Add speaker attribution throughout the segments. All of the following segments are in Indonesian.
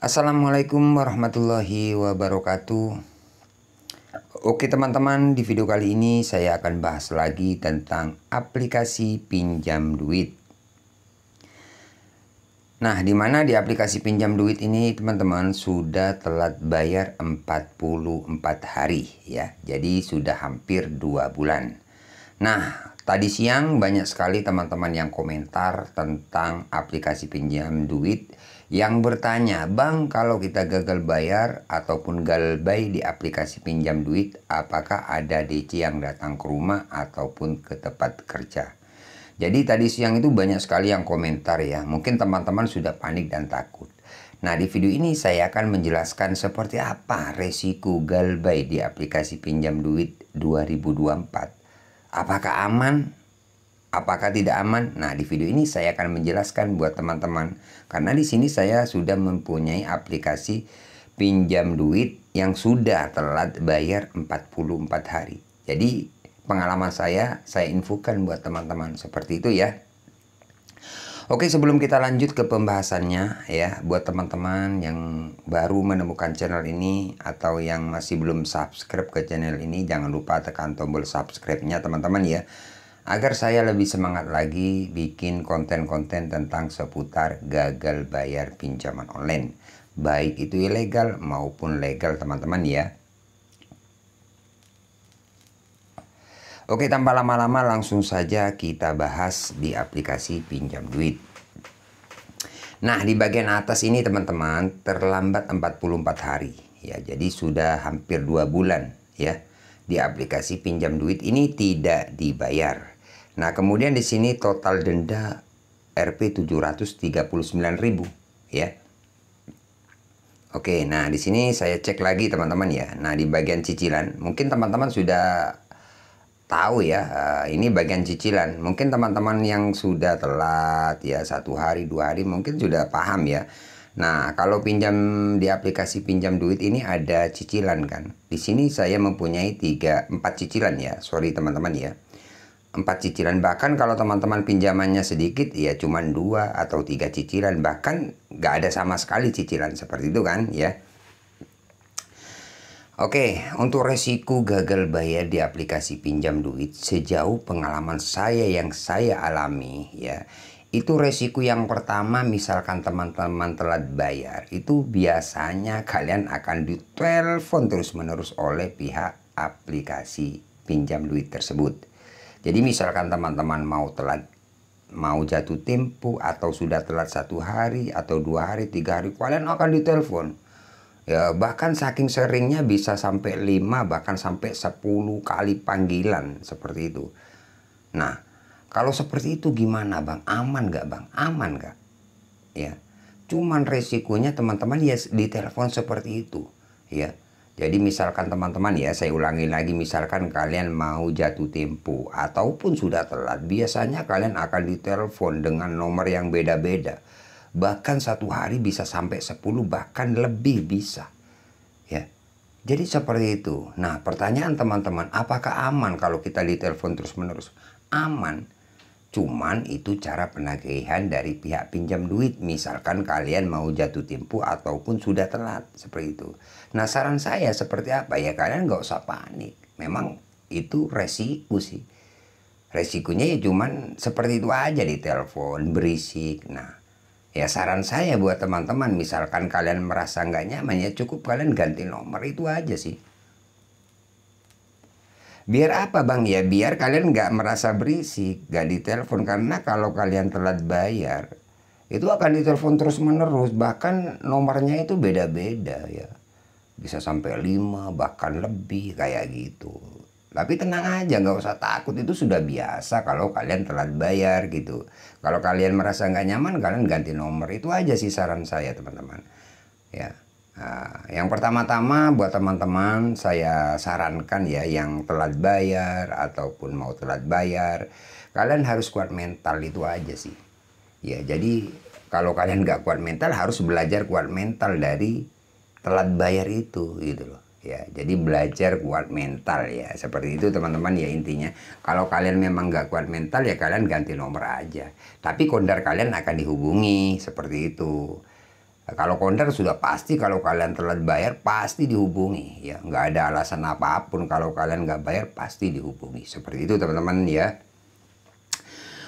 Speaker 1: Assalamualaikum warahmatullahi wabarakatuh. Oke teman-teman, di video kali ini saya akan bahas lagi tentang aplikasi pinjam duit. Nah, di mana di aplikasi pinjam duit ini teman-teman sudah telat bayar 44 hari ya. Jadi sudah hampir 2 bulan. Nah, tadi siang banyak sekali teman-teman yang komentar tentang aplikasi pinjam duit yang bertanya, "Bang, kalau kita gagal bayar ataupun galbay di aplikasi pinjam duit, apakah ada DC yang datang ke rumah ataupun ke tempat kerja?" Jadi tadi siang itu banyak sekali yang komentar ya. Mungkin teman-teman sudah panik dan takut. Nah, di video ini saya akan menjelaskan seperti apa resiko galbay di aplikasi pinjam duit 2024. Apakah aman? Apakah tidak aman? Nah, di video ini saya akan menjelaskan buat teman-teman. Karena di sini saya sudah mempunyai aplikasi pinjam duit yang sudah telat bayar 44 hari. Jadi, pengalaman saya infokan buat teman-teman. Seperti itu ya. Oke, sebelum kita lanjut ke pembahasannya ya, buat teman-teman yang baru menemukan channel ini atau yang masih belum subscribe ke channel ini, jangan lupa tekan tombol subscribe-nya teman-teman ya. Agar saya lebih semangat lagi bikin konten-konten tentang seputar gagal bayar pinjaman online. Baik itu ilegal maupun legal teman-teman ya. Oke, tanpa lama-lama langsung saja kita bahas di aplikasi pinjam duit. Nah, di bagian atas ini teman-teman terlambat 44 hari. Ya, jadi sudah hampir 2 bulan ya. Di aplikasi pinjam duit ini tidak dibayar. Nah, kemudian di sini total denda Rp 739.000 ya. Oke, nah di sini saya cek lagi teman-teman ya. Nah, di bagian cicilan, mungkin teman-teman sudah tahu ya, ini bagian cicilan. Mungkin teman-teman yang sudah telat ya 1 hari, 2 hari mungkin sudah paham ya. Nah, kalau pinjam di aplikasi pinjam duit ini ada cicilan kan. Di sini saya mempunyai 4 cicilan ya. Sorry teman-teman ya. 4 cicilan, bahkan kalau teman-teman pinjamannya sedikit ya cuman 2 atau 3 cicilan, bahkan nggak ada sama sekali cicilan seperti itu kan ya. Oke, untuk resiko gagal bayar di aplikasi pinjam duit sejauh pengalaman saya yang saya alami ya, itu resiko yang pertama, misalkan teman-teman telat bayar, itu biasanya kalian akan ditelepon terus-menerus oleh pihak aplikasi pinjam duit tersebut. Jadi misalkan teman-teman mau jatuh tempo atau sudah telat 1 hari atau 2 hari, 3 hari, kalian akan ditelepon. Ya, bahkan saking seringnya bisa sampai 5 bahkan sampai 10 kali panggilan seperti itu. Nah, kalau seperti itu gimana Bang? Aman nggak Bang? Aman nggak? Ya, cuman resikonya teman-teman ya ditelepon seperti itu ya. Jadi misalkan teman-teman ya, saya ulangi lagi, misalkan kalian mau jatuh tempo ataupun sudah telat, biasanya kalian akan ditelepon dengan nomor yang beda-beda. Bahkan 1 hari bisa sampai 10 bahkan lebih bisa. Ya. Jadi seperti itu. Nah, pertanyaan teman-teman, apakah aman kalau kita ditelepon terus-menerus? Aman. Cuman itu cara penagihan dari pihak pinjam duit. Misalkan kalian mau jatuh tempo ataupun sudah telat. Seperti itu. Nah, saran saya seperti apa? Ya kalian nggak usah panik. Memang itu resiko sih. Resikonya ya cuman seperti itu aja, di telepon berisik. Nah, ya saran saya buat teman-teman, misalkan kalian merasa nggak nyaman ya cukup kalian ganti nomor, itu aja sih. Biar apa Bang ya? Biar kalian nggak merasa berisik, nggak ditelepon. Karena kalau kalian telat bayar, itu akan ditelepon terus-menerus. Bahkan nomornya itu beda-beda ya. Bisa sampai 5, bahkan lebih kayak gitu. Tapi tenang aja, nggak usah takut. Itu sudah biasa kalau kalian telat bayar gitu. Kalau kalian merasa nggak nyaman, kalian ganti nomor. Itu aja sih saran saya teman-teman. Ya. Nah, yang pertama-tama buat teman-teman saya sarankan ya, yang telat bayar ataupun mau telat bayar, kalian harus kuat mental, itu aja sih. Ya, jadi kalau kalian nggak kuat mental, harus belajar kuat mental dari telat bayar itu gitu loh. Ya, jadi belajar kuat mental ya, seperti itu teman-teman ya intinya. Kalau kalian memang nggak kuat mental ya kalian ganti nomor aja. Tapi kondar kalian akan dihubungi seperti itu. Nah, kalau konter sudah pasti, kalau kalian telat bayar pasti dihubungi ya, nggak ada alasan apapun, kalau kalian nggak bayar pasti dihubungi, seperti itu teman-teman ya.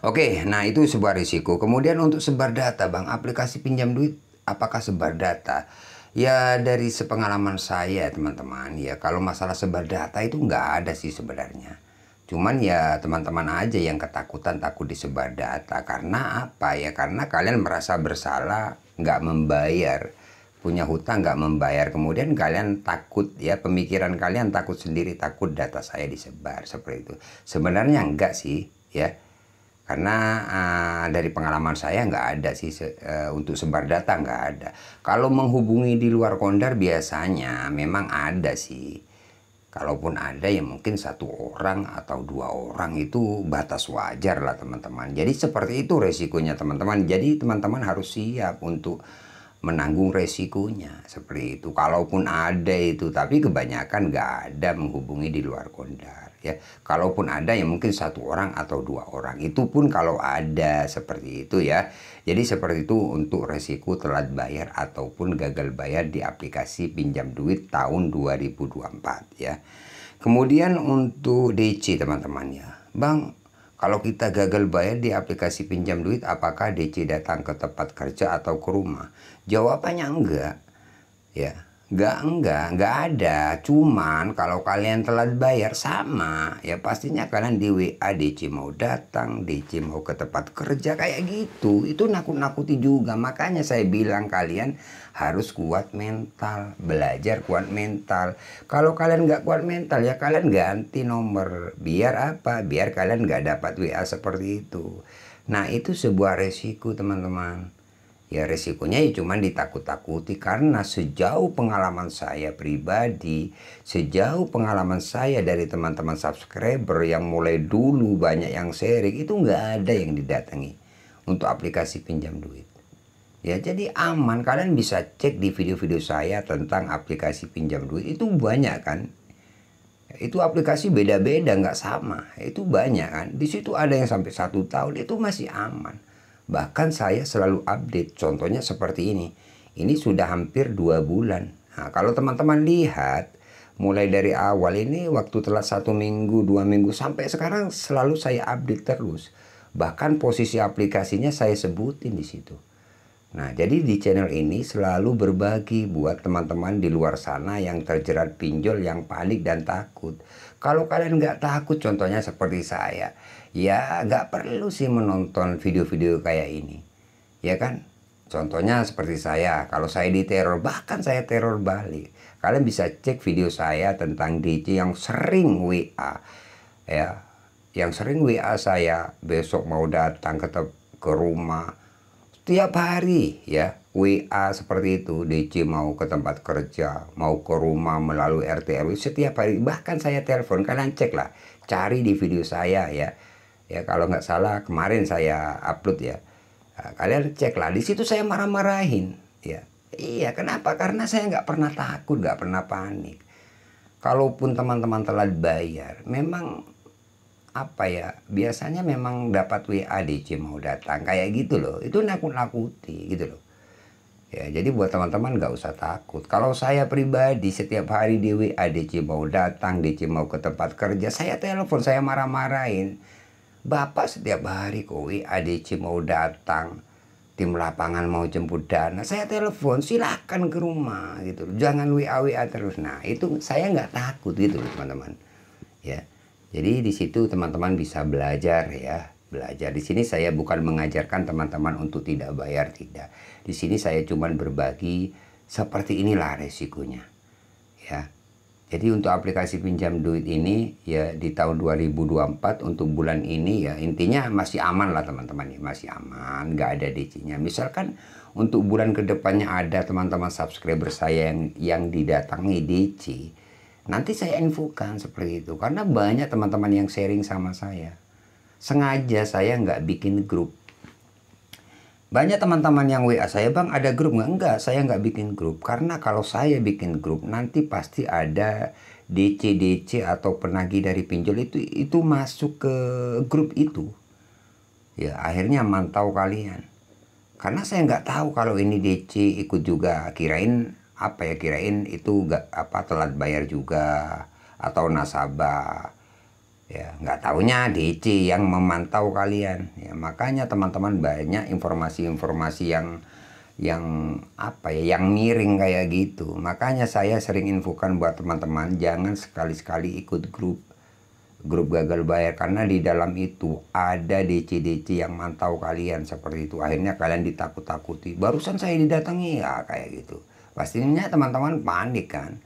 Speaker 1: Oke, nah itu sebuah risiko. Kemudian untuk sebar data, Bang, aplikasi pinjam duit apakah sebar data? Ya dari sepengalaman saya teman-teman ya, kalau masalah sebar data itu nggak ada sih sebenarnya. Cuman ya teman-teman aja yang ketakutan, takut disebar data. Karena apa ya? Karena kalian merasa bersalah, nggak membayar. Punya hutang nggak membayar. Kemudian kalian takut ya, pemikiran kalian takut sendiri, takut data saya disebar, seperti itu. Sebenarnya enggak sih ya. Karena dari pengalaman saya nggak ada sih untuk sebar data, nggak ada. Kalau menghubungi di luar Kondar biasanya memang ada sih. Kalaupun ada ya mungkin 1 orang atau 2 orang, itu batas wajar lah teman-teman. Jadi seperti itu resikonya teman-teman. Jadi teman-teman harus siap untuk menanggung resikonya seperti itu. Kalaupun ada itu, tapi kebanyakan nggak ada menghubungi di luar Kondar ya. Kalaupun ada ya mungkin 1 orang atau 2 orang, itu pun kalau ada, seperti itu ya. Jadi seperti itu untuk resiko telat bayar ataupun gagal bayar di aplikasi pinjam duit tahun 2024 ya. Kemudian untuk DC teman-teman ya, Bang, kalau kita gagal bayar di aplikasi pinjam duit, apakah DC datang ke tempat kerja atau ke rumah? Jawabannya enggak ya. Enggak ada. Cuman kalau kalian telat bayar sama ya, pastinya kalian di WA DC mau datang, DC mau ke tempat kerja kayak gitu. Itu nakut-nakuti juga. Makanya saya bilang kalian harus kuat mental, belajar kuat mental. Kalau kalian nggak kuat mental ya kalian ganti nomor. Biar apa? Biar kalian nggak dapat WA seperti itu. Nah itu sebuah resiko teman-teman. Ya resikonya ya cuman ditakut-takuti, karena sejauh pengalaman saya pribadi, sejauh pengalaman saya dari teman-teman subscriber yang mulai dulu banyak yang sharing, itu nggak ada yang didatangi untuk aplikasi pinjam duit. Ya jadi aman, kalian bisa cek di video-video saya tentang aplikasi pinjam duit, itu banyak kan. Itu aplikasi beda-beda, nggak sama, itu banyak kan. Di situ ada yang sampai 1 tahun, itu masih aman. Bahkan saya selalu update, contohnya seperti ini. Ini sudah hampir 2 bulan. Nah, kalau teman-teman lihat, mulai dari awal ini waktu telat 1 minggu, 2 minggu, sampai sekarang selalu saya update terus. Bahkan posisi aplikasinya saya sebutin di situ. Nah, jadi di channel ini selalu berbagi buat teman-teman di luar sana yang terjerat pinjol, yang panik dan takut. Kalau kalian nggak takut, contohnya seperti saya, ya nggak perlu sih menonton video-video kayak ini. Ya kan? Contohnya seperti saya, kalau saya diteror, bahkan saya teror balik. Kalian bisa cek video saya tentang DC yang sering WA. Ya, yang sering WA saya, besok mau datang ke rumah. Tiap hari ya WA seperti itu, DC mau ke tempat kerja, mau ke rumah melalui RT RW, setiap hari. Bahkan saya telepon, kalian cek lah, cari di video saya ya. Ya kalau nggak salah kemarin saya upload ya. Nah, kalian cek lah, di situ saya marah-marahin ya. Iya, kenapa? Karena saya nggak pernah takut, nggak pernah panik. Kalaupun teman-teman telat bayar, memang apa ya, biasanya memang dapat WA DC mau datang kayak gitu loh. Itu nakut-nakuti gitu loh ya. Jadi buat teman-teman nggak usah takut. Kalau saya pribadi setiap hari di WA DC mau datang, DC mau ke tempat kerja, saya telepon, saya marah-marahin. Bapak setiap hari kok WA DC mau datang, tim lapangan mau jemput dana, saya telepon, silakan ke rumah gitu, jangan WA terus. Nah itu saya nggak takut gitu loh teman-teman ya. Jadi di situ teman-teman bisa belajar ya, belajar. Di sini saya bukan mengajarkan teman-teman untuk tidak bayar, tidak. Di sini saya cuma berbagi seperti inilah resikonya ya. Jadi untuk aplikasi pinjam duit ini ya di tahun 2024 untuk bulan ini ya intinya masih aman lah teman-teman ya, masih aman, nggak ada DC-nya. Misalkan untuk bulan kedepannya ada teman-teman subscriber saya yang didatangi DC, nanti saya infokan seperti itu. Karena banyak teman-teman yang sharing sama saya. Sengaja saya nggak bikin grup. Banyak teman-teman yang WA saya, Bang ada grup nggak? Enggak, saya nggak bikin grup. Karena kalau saya bikin grup, nanti pasti ada DC atau penagih dari pinjol itu masuk ke grup itu. Ya akhirnya mantau kalian. Karena saya nggak tahu kalau ini DC ikut juga, kirain apa ya, kirain itu nggak apa telat bayar juga atau nasabah. Ya, nggak taunya DC yang memantau kalian. Ya, makanya teman-teman banyak informasi-informasi yang apa ya, yang miring kayak gitu. Makanya saya sering infokan buat teman-teman jangan sekali-sekali ikut grup gagal bayar, karena di dalam itu ada DC-DC yang mantau kalian seperti itu. Akhirnya kalian ditakut-takuti. Barusan saya didatangi ya kayak gitu. Pastinya teman-teman panik kan.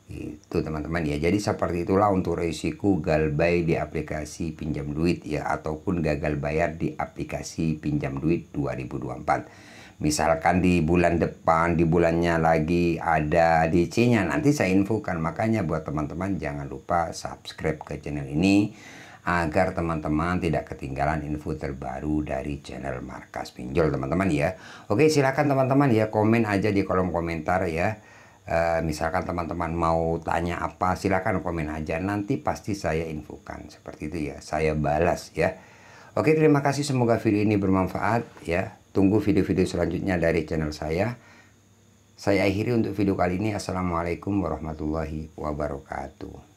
Speaker 1: Itu teman-teman ya. Jadi seperti itulah untuk risiko gagal bayar di aplikasi pinjam duit ya, ataupun gagal bayar di aplikasi pinjam duit 2024. Misalkan di bulan depan, di bulannya lagi ada DC-nya, nanti saya infokan. Makanya buat teman-teman jangan lupa subscribe ke channel ini agar teman-teman tidak ketinggalan info terbaru dari channel Markas Pinjol teman-teman ya. Oke, silakan teman-teman ya, komen aja di kolom komentar ya. Misalkan teman-teman mau tanya apa, silakan komen aja, nanti pasti saya infokan seperti itu ya, saya balas ya. Oke, terima kasih, semoga video ini bermanfaat ya. Tunggu video-video selanjutnya dari channel saya. Saya akhiri untuk video kali ini. Assalamualaikum warahmatullahi wabarakatuh.